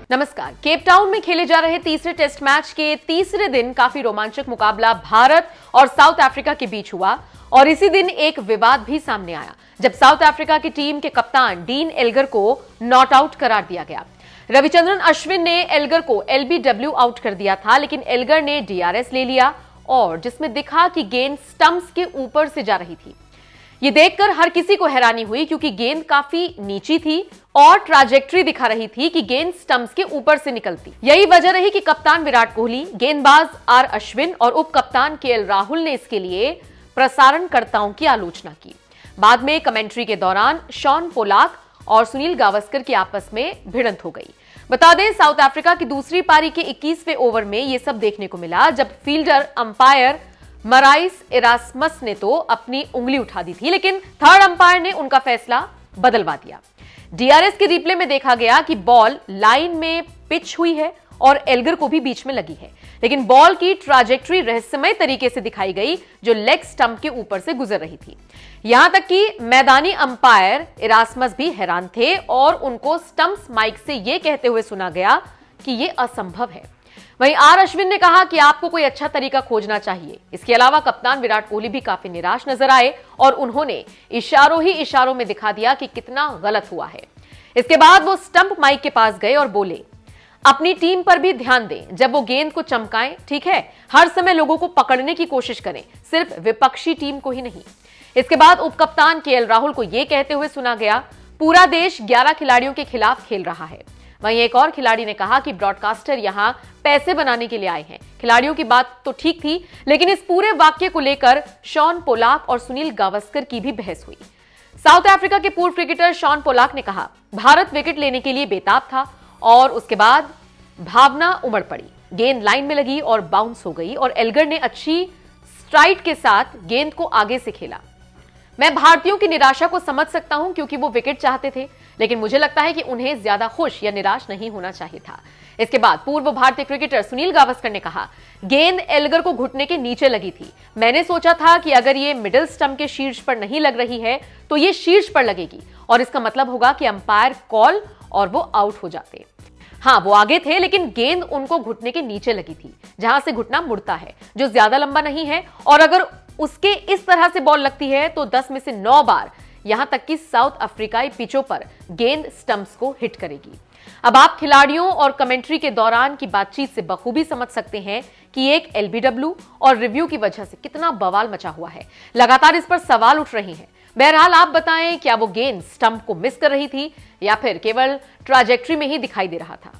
नमस्कार। Cape Town में खेले जा रहे तीसरे टेस्ट मैच के तीसरे दिन काफी रोमांचक मुकाबला भारत और साउथ अफ्रीका के बीच हुआ और इसी दिन एक विवाद भी सामने आया जब साउथ अफ्रीका की टीम के कप्तान डीन एल्गर को नॉट आउट करार दिया गया। रविचंद्रन अश्विन ने एल्गर को एलबीडब्ल्यू आउट कर दिया था, लेकिन एल्गर ने डीआरएस ले लिया और जिसमें दिखा कि गेंद स्टंप्स के ऊपर से जा रही थी। ये देखकर हर किसी को हैरानी हुई क्योंकि गेंद काफी नीची थी और ट्रैजेक्टरी दिखा रही थी कि गेंद स्टंप्स के ऊपर से निकलती। यही वजह रही कि कप्तान विराट कोहली, गेंदबाज आर अश्विन और उप कप्तान केएल राहुल ने इसके लिए प्रसारणकर्ताओं की आलोचना की। बाद में कमेंट्री के दौरान शॉन पोलाक और सुनील गावस्कर की आपस में भिड़ंत हो गई। बता दें, साउथ अफ्रीका की दूसरी पारी के 21वें ओवर में यह सब देखने को मिला जब फील्डर अंपायर मराइस इरास्मस ने तो अपनी उंगली उठा दी थी, लेकिन थर्ड अंपायर ने उनका फैसला बदलवा दिया। डीआरएस के रिप्ले में देखा गया कि बॉल लाइन में पिच हुई है और एल्गर को भी बीच में लगी है, लेकिन बॉल की ट्रैजेक्टरी रहस्यमय तरीके से दिखाई गई जो लेग स्टंप के ऊपर से गुजर रही थी। यहां तक कि मैदानी अंपायर इरास्मस भी हैरान थे और उनको स्टंप्स माइक से यह कहते हुए सुना गया कि यह असंभव है। वहीं आर अश्विन ने कहा कि आपको कोई अच्छा तरीका खोजना चाहिए। इसके अलावा कप्तान विराट कोहली भी काफी निराश नजर आए और उन्होंने इशारों ही इशारों में दिखा दिया कि कितना गलत हुआ है। इसके बाद वो स्टंप माइक के पास गए और बोले, अपनी टीम पर भी ध्यान दें, जब वो गेंद को चमकाएं, ठीक है, हर समय लोगों को पकड़ने की कोशिश करें, सिर्फ विपक्षी टीम को ही नहीं। इसके बाद उप कप्तान केएल राहुल को यह कहते हुए सुना गया, पूरा देश 11 खिलाड़ियों के खिलाफ खेल रहा है। वहीं एक और खिलाड़ी ने कहा कि ब्रॉडकास्टर यहां पैसे बनाने के लिए आए हैं। खिलाड़ियों की बात तो ठीक थी, लेकिन इस पूरे वाक्य को लेकर शॉन पोलाक और सुनील गावस्कर की भी बहस हुई। साउथ अफ्रीका के पूर्व क्रिकेटर शॉन पोलाक ने कहा, भारत विकेट लेने के लिए बेताब था और उसके बाद भावना उमड़ पड़ी। गेंद लाइन में लगी और बाउंस हो गई और एल्गर ने अच्छी स्ट्राइड के साथ गेंद को आगे से खेला। मैं भारतीयों की निराशा को समझ सकता हूं क्योंकि वो विकेट चाहते थे, लेकिन मुझे लगता है कि उन्हें ज्यादा खुश या निराश नहीं होना चाहिए था। इसके बाद पूर्व भारतीय क्रिकेटर सुनील गावस्कर ने कहा, गेंद एल्गर को घुटने के नीचे लगी थी। मैंने सोचा था कि अगर ये मिडिल स्टंप के शीर्ष पर नहीं लग रही है तो ये शीर्ष पर लगेगी और इसका मतलब होगा कि अंपायर कॉल और वो आउट हो जाते। हाँ, वो आगे थे, लेकिन गेंद उनको घुटने के नीचे लगी थी, जहां से घुटना मुड़ता है, जो ज्यादा लंबा नहीं है, और अगर उसके इस तरह से बॉल लगती है तो 10 में से 9 बार, यहां तक कि साउथ अफ्रीकाई पिचों पर गेंद स्टंप्स को हिट करेगी। अब आप खिलाड़ियों और कमेंट्री के दौरान की बातचीत से बखूबी समझ सकते हैं कि एक एलबीडब्ल्यू और रिव्यू की वजह से कितना बवाल मचा हुआ है। लगातार इस पर सवाल उठ रहे हैं। बहरहाल आप बताएं, क्या वो गेंद स्टंप को मिस कर रही थी या फिर केवल ट्रैजेक्टरी में ही दिखाई दे रहा था?